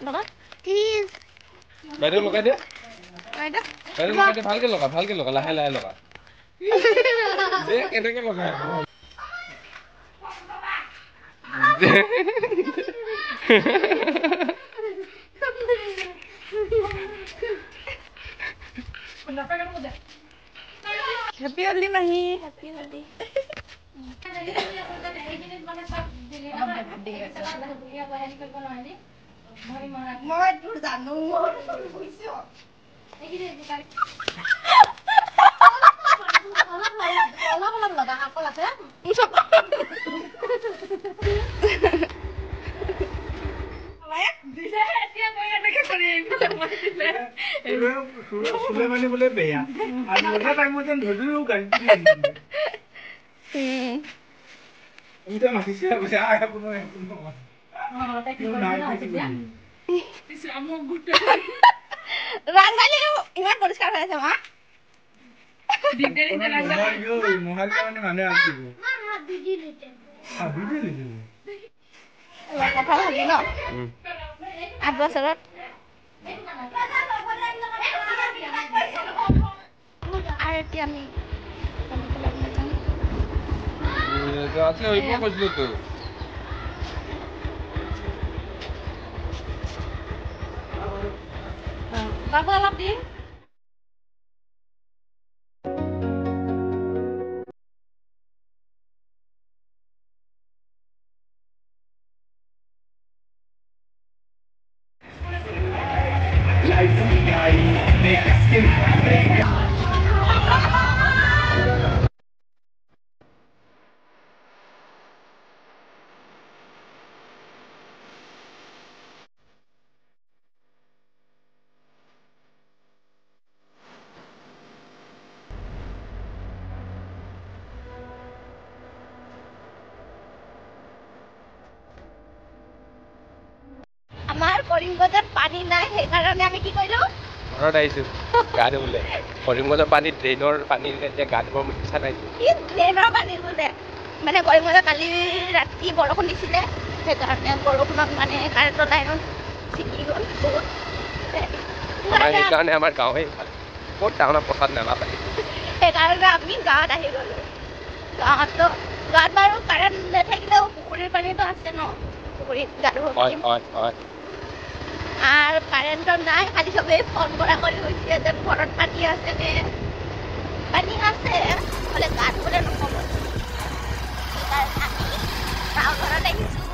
লগা প্লিজ বাইদেউ লগাই দিয়া বাইদেউ বাইদেউ লগাই দিয়া ভালকে লগা লাহে লাহে লগা দে কেনেকে লগাই Happy Holi Mahi. Happy Holi. Moi tu janu. Olah laga aku lah ya. Musok. Ayah, dia mau yang nak kali Sule माने बोले बेया আর ওটা টাইম মতন ধরিও গাড়ি আমি তো মাসিছে বসে আয়া কোনো রাঙ্গালি ইমান পরিষ্কার হয়েছে মা দিগদারি লাগে মহাল মানে মানে আসিব হাত ভিজি দিতে কথা ভাবি ন 8 বছৰত আর কি আমি আছে ওইব কইছিল তো বাবা অলপ দিন আমার করিমগঞ্জত পানী নাই সেইকাৰণে আমি কি কৰিলো ঘৰত আহিছো গা ধুবলৈ কৰিমগঞ্জৰ পানী ড্ৰেইনৰ পানী এতিয়া গা ধুব ইচ্ছা নাই কি ড্ৰেইনৰ পানী বোলে মানে কৰিমগঞ্জত কালি ৰাতি বৰষুণ দিছিলে সেইকাৰণে বৰষুণত মানে কাৰেণ্টৰ লাইনত ছিগি গ'ল বহুত সেইকাৰণে আমাৰ গাঁৱে বহুত টাউনত পথাৰত নাপায় সেইকাৰণে আমি গাঁৱত আহি গ'লো গাঁৱত বাৰু কাৰেণ্ট নাথাকিলেও পুখুৰীৰ পানীটো আছে ন পুখুৰীত গা ধুব পাৰিম আর কারেন্ট নাই খালি সবে ফোন করা করে হইছে যে ঘরত পানি আছে নে পানি আছে বলে গাছ বলে নহব তার আমি তাও ধরা দেখিছো